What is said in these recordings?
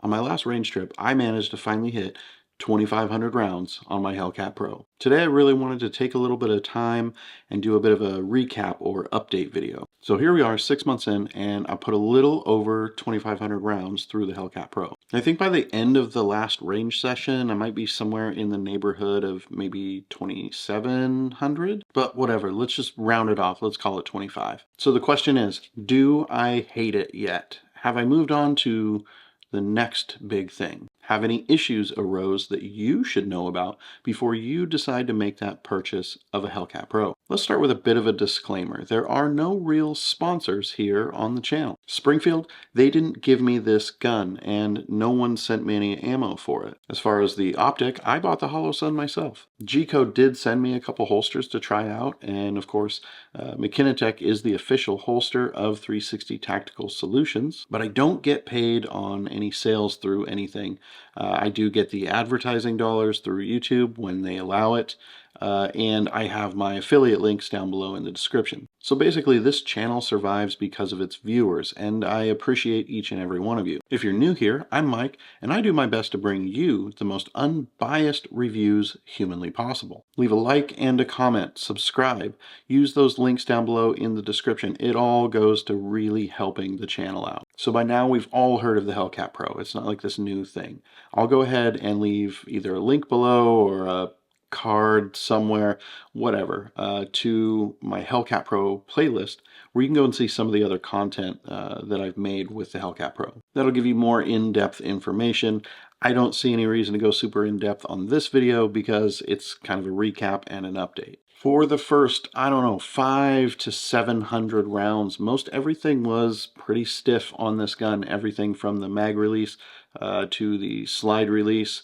On my last range trip, I managed to finally hit 2,500 rounds on my Hellcat Pro. Today I really wanted to take a little bit of time and do a bit of a recap or update video. So here we are 6 months in, and I put a little over 2,500 rounds through the Hellcat Pro. I think by the end of the last range session, I might be somewhere in the neighborhood of maybe 2,700, but whatever, let's just round it off. Let's call it 25. So the question is, do I hate it yet? Have I moved on to the next big thing? Have any issues arose that you should know about before you decide to make that purchase of a Hellcat Pro? Let's start with a bit of a disclaimer. There are no real sponsors here on the channel. Springfield, they didn't give me this gun, and no one sent me any ammo for it. As far as the optic, I bought the Holosun myself. G-Code did send me a couple holsters to try out, and of course, McKinney is the official holster of 360 Tactical Solutions, but I don't get paid on any sales through anything. I do get the advertising dollars through YouTube when they allow it, and I have my affiliate links down below in the description. So basically, this channel survives because of its viewers, and I appreciate each and every one of you. If you're new here, I'm Mike, and I do my best to bring you the most unbiased reviews humanly possible. Leave a like and a comment, subscribe, use those links down below in the description. It all goes to really helping the channel out. So by now, we've all heard of the Hellcat Pro. It's not like this new thing. I'll go ahead and leave either a link below or a card somewhere, whatever, to my Hellcat Pro playlist, where you can go and see some of the other content that I've made with the Hellcat Pro. That'll give you more in-depth information. I don't see any reason to go super in-depth on this video because it's kind of a recap and an update. For the first, I don't know, 500 to 700 rounds, most everything was pretty stiff on this gun. Everything from the mag release to the slide release,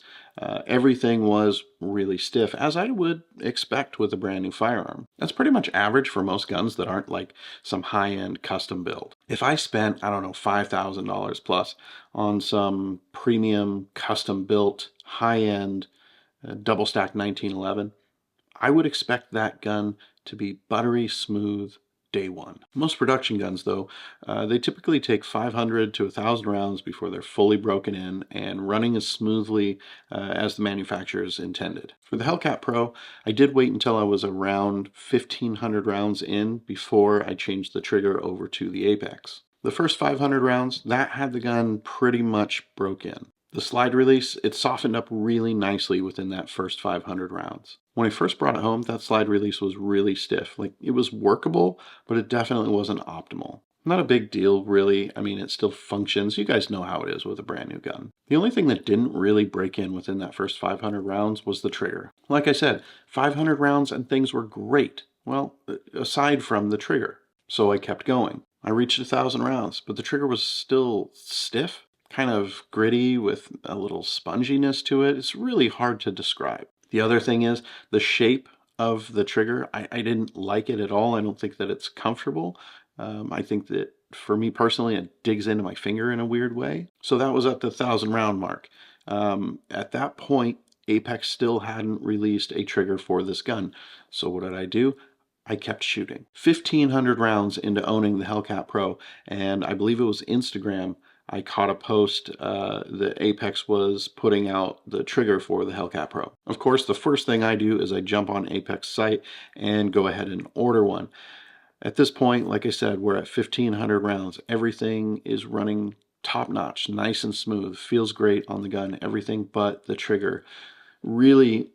everything was really stiff, as I would expect with a brand new firearm. That's pretty much average for most guns that aren't like some high-end custom build. If I spent, I don't know, $5,000 plus on some premium custom built high-end double stack 1911, I would expect that gun to be buttery smooth day one. Most production guns, though, they typically take 500 to 1,000 rounds before they're fully broken in and running as smoothly as the manufacturers intended. For the Hellcat Pro, I did wait until I was around 1,500 rounds in before I changed the trigger over to the Apex. The first 500 rounds, that had the gun pretty much broke in. The slide release, it softened up really nicely within that first 500 rounds. When I first brought it home, that slide release was really stiff. Like, it was workable, but it definitely wasn't optimal. Not a big deal, really. I mean, it still functions. You guys know how it is with a brand new gun. The only thing that didn't really break in within that first 500 rounds was the trigger. Like I said, 500 rounds and things were great. Well, aside from the trigger. So I kept going. I reached 1,000 rounds, but the trigger was still stiff, kind of gritty with a little sponginess to it. It's really hard to describe. The other thing is the shape of the trigger. I didn't like it at all. I don't think that it's comfortable. I think that for me personally, it digs into my finger in a weird way. So that was at the 1,000 round mark. At that point, Apex still hadn't released a trigger for this gun. So what did I do? I kept shooting. 1,500 rounds into owning the Hellcat Pro, and I believe it was Instagram, I caught a post that Apex was putting out the trigger for the Hellcat Pro. Of course, the first thing I do is I jump on Apex site and go ahead and order one. At this point, like I said, we're at 1,500 rounds. Everything is running top-notch, nice and smooth, feels great on the gun, everything but the trigger. Really,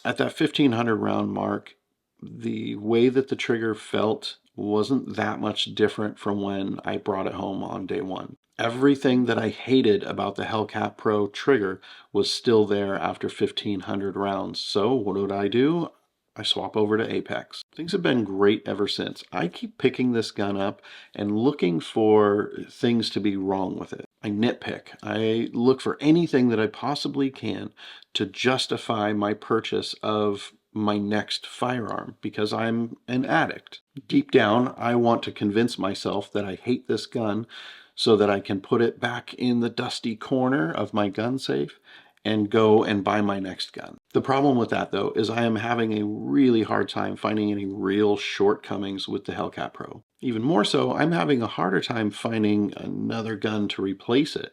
at that 1,500 round mark, the way that the trigger felt wasn't that much different from when I brought it home on day one. Everything that I hated about the Hellcat Pro trigger was still there after 1,500 rounds. So what did I do? I swap over to Apex. Things have been great ever since. I keep picking this gun up and looking for things to be wrong with it. I nitpick. I look for anything that I possibly can to justify my purchase of my next firearm because I'm an addict. Deep down, I want to convince myself that I hate this gun so that I can put it back in the dusty corner of my gun safe and go and buy my next gun. The problem with that, though, is I am having a really hard time finding any real shortcomings with the Hellcat Pro. Even more so, I'm having a harder time finding another gun to replace it.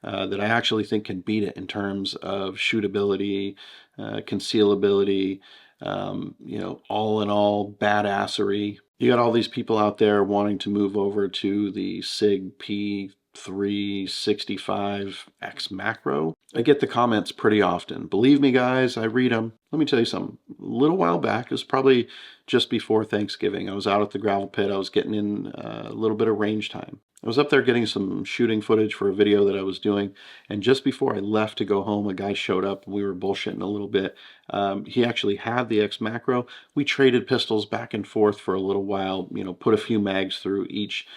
that I actually think can beat it in terms of shootability, concealability, all in all, badassery. You got all these people out there wanting to move over to the SIG P365X macro. I get the comments pretty often. Believe me, guys, I read them. Let me tell you something. A little while back, it was probably just before Thanksgiving, I was out at the gravel pit. I was getting in a little bit of range time. I was up there getting some shooting footage for a video that I was doing, and just before I left to go home, a guy showed up and we were bullshitting a little bit. He actually had the X macro. We traded pistols back and forth for a little while, put a few mags through each,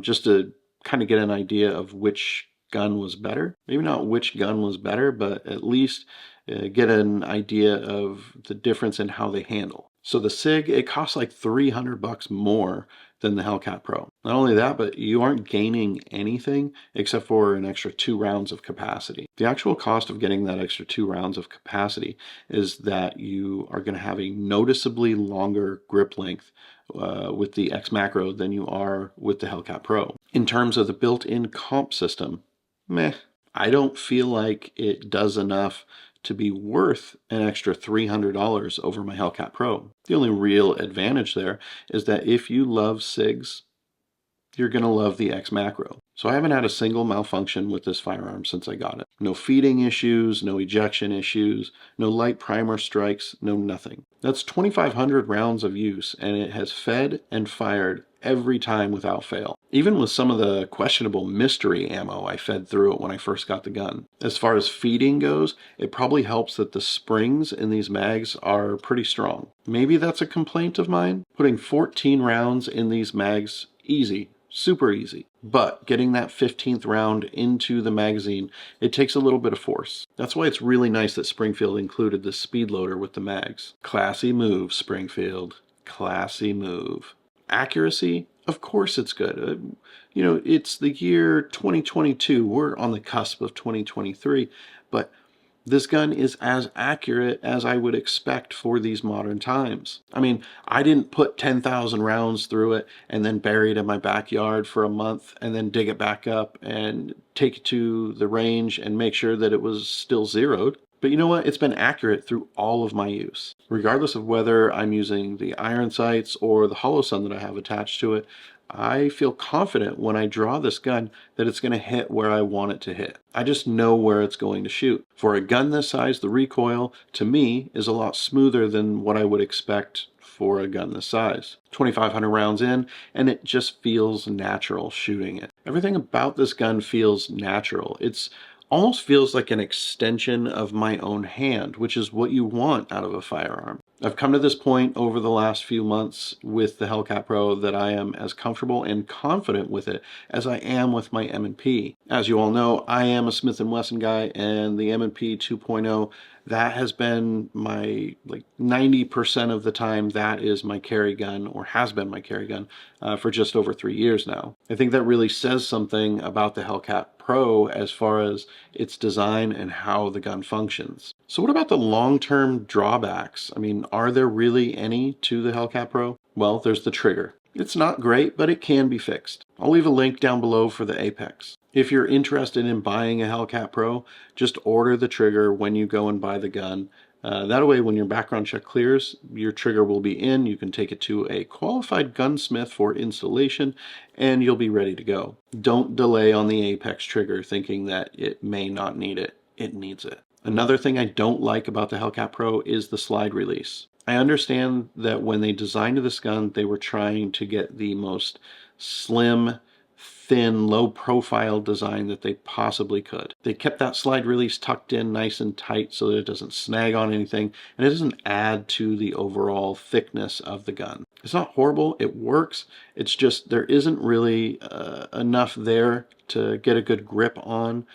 just to kind of get an idea of which gun was better. Maybe not which gun was better, but at least get an idea of the difference in how they handle. So the SIG, it costs like $300 more than the Hellcat Pro. Not only that, but you aren't gaining anything except for an extra 2 rounds of capacity. The actual cost of getting that extra 2 rounds of capacity is that you are going to have a noticeably longer grip length with the X Macro than you are with the Hellcat Pro. In terms of the built-in comp system, meh. I don't feel like it does enough to be worth an extra $300 over my Hellcat Pro. The only real advantage there is that if you love SIGs, you're going to love the X Macro. So I haven't had a single malfunction with this firearm since I got it. No feeding issues, no ejection issues, no light primer strikes, no nothing. That's 2,500 rounds of use, and it has fed and fired every time without fail. Even with some of the questionable mystery ammo I fed through it when I first got the gun. As far as feeding goes, it probably helps that the springs in these mags are pretty strong. Maybe that's a complaint of mine. Putting 14 rounds in these mags, easy. Super easy. But getting that 15th round into the magazine, it takes a little bit of force. That's why it's really nice that Springfield included the speed loader with the mags. Classy move, Springfield. Classy move. Accuracy? Of course it's good. It's the year 2022. We're on the cusp of 2023. But this gun is as accurate as I would expect for these modern times. I mean, I didn't put 10,000 rounds through it and then bury it in my backyard for a month and then dig it back up and take it to the range and make sure that it was still zeroed. But you know what? It's been accurate through all of my use. Regardless of whether I'm using the iron sights or the hollow sun that I have attached to it, I feel confident when I draw this gun that it's going to hit where I want it to hit. I just know where it's going to shoot. For a gun this size, the recoil, to me, is a lot smoother than what I would expect for a gun this size. 2,500 rounds in, and it just feels natural shooting it. Everything about this gun feels natural. It's almost feels like an extension of my own hand, which is what you want out of a firearm. I've come to this point over the last few months with the Hellcat Pro that I am as comfortable and confident with it as I am with my M&P. As you all know, I am a Smith & Wesson guy, and the M&P 2.0, that has been my, 90% of the time, that is my carry gun, or has been my carry gun, for just over 3 years now. I think that really says something about the Hellcat Pro as far as its design and how the gun functions. So what about the long-term drawbacks? I mean, are there really any to the Hellcat Pro? Well, there's the trigger. It's not great, but it can be fixed. I'll leave a link down below for the Apex. If you're interested in buying a Hellcat Pro, just order the trigger when you go and buy the gun. That way, when your background check clears, your trigger will be in. You can take it to a qualified gunsmith for installation, and you'll be ready to go. Don't delay on the Apex trigger thinking that it may not need it. It needs it. Another thing I don't like about the Hellcat Pro is the slide release. I understand that when they designed this gun, they were trying to get the most slim, thin, low-profile design that they possibly could. They kept that slide release tucked in nice and tight so that it doesn't snag on anything, and it doesn't add to the overall thickness of the gun. It's not horrible, it works, it's just there isn't really enough there to get a good grip on.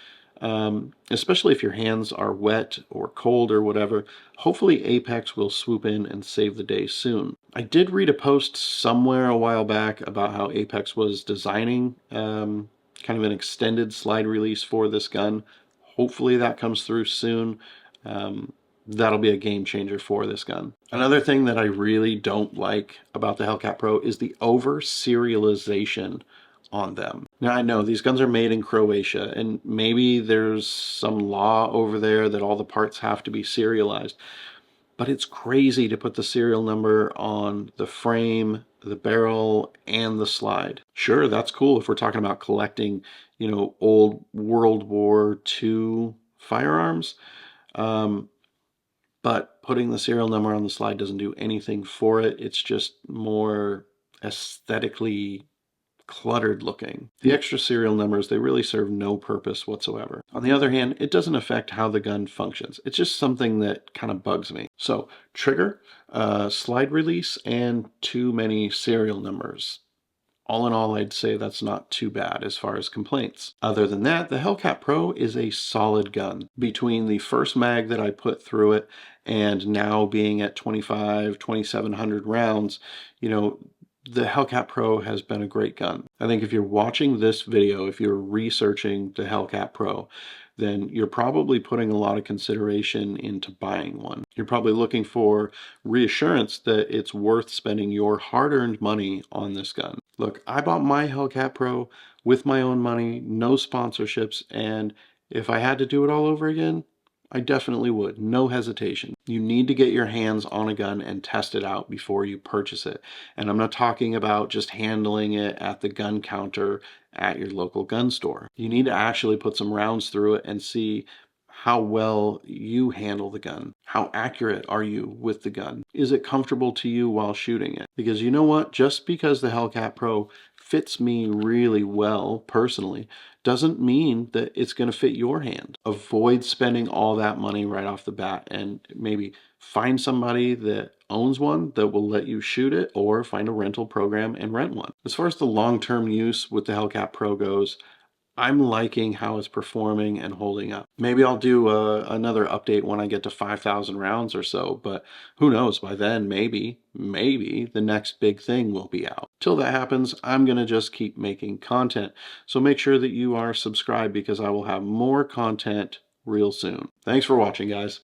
Especially if your hands are wet or cold or whatever. Hopefully Apex will swoop in and save the day soon. I did read a post somewhere a while back about how Apex was designing kind of an extended slide release for this gun. Hopefully that comes through soon. That'll be a game changer for this gun. Another thing that I really don't like about the Hellcat Pro is the over serialization on them. Now, I know these guns are made in Croatia, and maybe there's some law over there that all the parts have to be serialized, but it's crazy to put the serial number on the frame, the barrel, and the slide. Sure, that's cool if we're talking about collecting, old World War II firearms. But putting the serial number on the slide doesn't do anything for it. It's just more aesthetically cluttered looking. The extra serial numbers, they really serve no purpose whatsoever. On the other hand, it doesn't affect how the gun functions. It's just something that kind of bugs me. So, trigger, slide release, and too many serial numbers. All in all, I'd say that's not too bad as far as complaints. Other than that, the Hellcat Pro is a solid gun. Between the first mag that I put through it and now being at 2,700 rounds, the Hellcat Pro has been a great gun. I think if you're watching this video, if you're researching the Hellcat Pro, then you're probably putting a lot of consideration into buying one. You're probably looking for reassurance that it's worth spending your hard-earned money on this gun. Look, I bought my Hellcat Pro with my own money, no sponsorships, and if I had to do it all over again, I definitely would, no hesitation. You need to get your hands on a gun and test it out before you purchase it. And I'm not talking about just handling it at the gun counter at your local gun store. You need to actually put some rounds through it and see how well you handle the gun. How accurate are you with the gun? Is it comfortable to you while shooting it? Because you know what? Just because the Hellcat Pro fits me really well personally doesn't mean that it's going to fit your hand. Avoid spending all that money right off the bat and maybe find somebody that owns one that will let you shoot it, or find a rental program and rent one. As far as the long-term use with the Hellcat Pro goes, I'm liking how it's performing and holding up. Maybe I'll do another update when I get to 5,000 rounds or so, but who knows, by then maybe the next big thing will be out. Till that happens, I'm gonna just keep making content. So make sure that you are subscribed, because I will have more content real soon. Thanks for watching, guys.